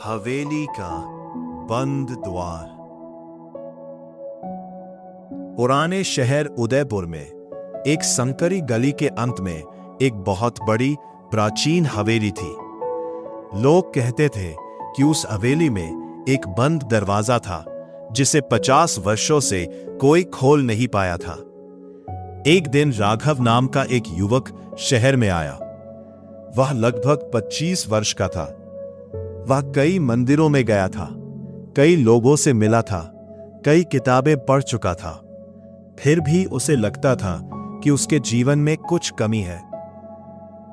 हवेली का बंद द्वार। पुराने शहर उदयपुर में एक संकरी गली के अंत में एक बहुत बड़ी प्राचीन हवेली थी। लोग कहते थे कि उस हवेली में एक बंद दरवाजा था जिसे 50 वर्षों से कोई खोल नहीं पाया था। एक दिन राघव नाम का एक युवक शहर में आया। वह लगभग 25 वर्ष का था। वह कई मंदिरों में गया था, कई लोगों से मिला था, कई किताबें पढ़ चुका था। फिर भी उसे लगता था कि उसके जीवन में कुछ कमी है।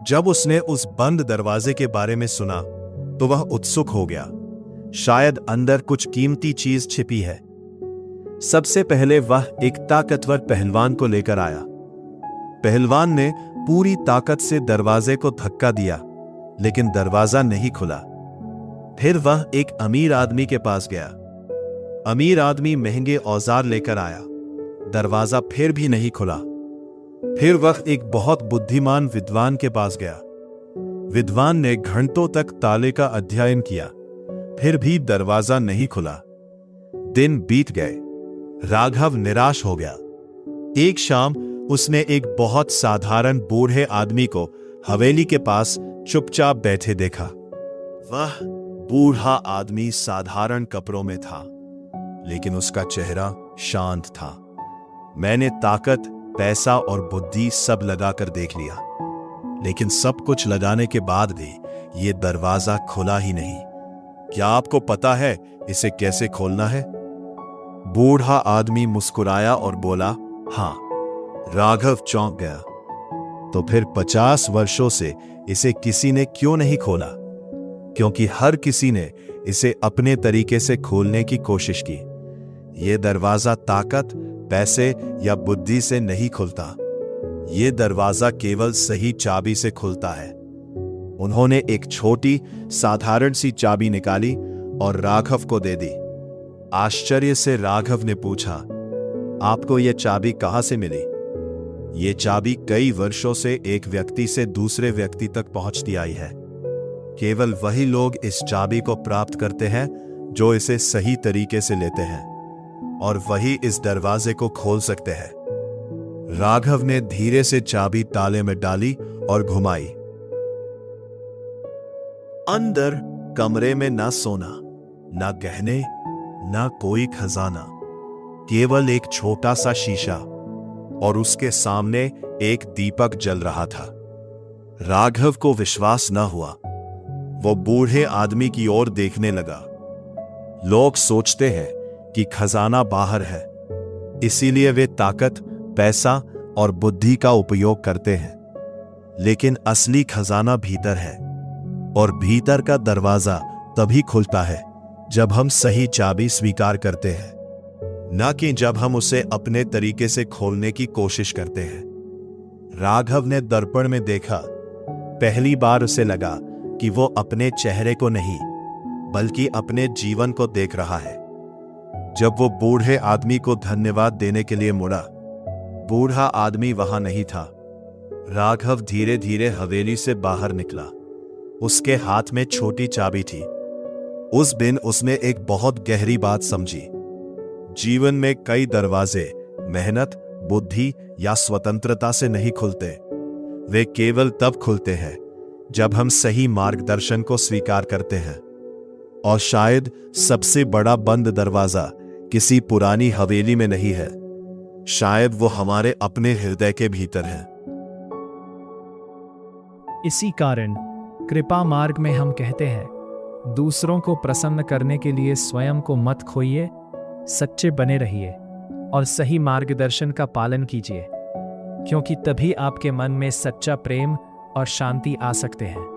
जब उसने उस बंद दरवाजे के बारे में सुना तो वह उत्सुक हो गया। शायद अंदर कुछ कीमती चीज छिपी है। सबसे पहले वह एक ताकतवर पहलवान को लेकर आया। पहलवान ने पूरी ताकत से दरवाजे को धक्का दिया, लेकिन दरवाजा नहीं खुला। फिर वह एक अमीर आदमी के पास गया। अमीर आदमी महंगे औजार लेकर आया। दरवाजा फिर भी नहीं खुला। फिर वह एक बहुत बुद्धिमान विद्वान के पास गया। विद्वान ने घंटों तक ताले का अध्ययन किया, फिर भी दरवाजा नहीं खुला। दिन बीत गए। राघव निराश हो गया। एक शाम उसने एक बहुत साधारण बूढ़े आदमी को हवेली के पास चुपचाप बैठे देखा। वह बूढ़ा आदमी साधारण कपड़ों में था, लेकिन उसका चेहरा शांत था। मैंने ताकत, पैसा और बुद्धि सब लगाकर देख लिया, लेकिन सब कुछ लगाने के बाद भी यह दरवाजा खुला ही नहीं। क्या आपको पता है इसे कैसे खोलना है? बूढ़ा आदमी मुस्कुराया और बोला, हां। राघव चौंक गया। तो फिर 50 वर्षों से इसे किसी ने क्यों नहीं खोला? क्योंकि हर किसी ने इसे अपने तरीके से खोलने की कोशिश की। यह दरवाजा ताकत, पैसे या बुद्धि से नहीं खुलता। यह दरवाजा केवल सही चाबी से खुलता है। उन्होंने एक छोटी साधारण सी चाबी निकाली और राघव को दे दी। आश्चर्य से राघव ने पूछा, आपको यह चाबी कहां से मिली? यह चाबी कई वर्षों से एक व्यक्ति से दूसरे व्यक्ति तक पहुंचती आई है। केवल वही लोग इस चाबी को प्राप्त करते हैं जो इसे सही तरीके से लेते हैं, और वही इस दरवाजे को खोल सकते हैं। राघव ने धीरे से चाबी ताले में डाली और घुमाई। अंदर कमरे में ना सोना, ना गहने, ना कोई खजाना, केवल एक छोटा सा शीशा, और उसके सामने एक दीपक जल रहा था। राघव को विश्वास न हुआ। वो बूढ़े आदमी की ओर देखने लगा। लोग सोचते हैं कि खजाना बाहर है, इसीलिए वे ताकत, पैसा और बुद्धि का उपयोग करते हैं, लेकिन असली खजाना भीतर है, और भीतर का दरवाजा तभी खुलता है जब हम सही चाबी स्वीकार करते हैं, न कि जब हम उसे अपने तरीके से खोलने की कोशिश करते हैं। राघव ने दर्पण में देखा। पहली बार उसे लगा कि वो अपने चेहरे को नहीं, बल्कि अपने जीवन को देख रहा है। जब वो बूढ़े आदमी को धन्यवाद देने के लिए मुड़ा, बूढ़ा आदमी वहां नहीं था। राघव धीरे धीरे हवेली से बाहर निकला। उसके हाथ में छोटी चाबी थी। उस दिन उसने एक बहुत गहरी बात समझी। जीवन में कई दरवाजे मेहनत, बुद्धि या स्वतंत्रता से नहीं खुलते। वे केवल तब खुलते हैं जब हम सही मार्गदर्शन को स्वीकार करते हैं। और शायद सबसे बड़ा बंद दरवाजा किसी पुरानी हवेली में नहीं है, शायद वो हमारे अपने हृदय के भीतर है। इसी कारण कृपा मार्ग में हम कहते हैं, दूसरों को प्रसन्न करने के लिए स्वयं को मत खोइए, सच्चे बने रहिए और सही मार्गदर्शन का पालन कीजिए, क्योंकि तभी आपके मन में सच्चा प्रेम और शांति आ सकते हैं।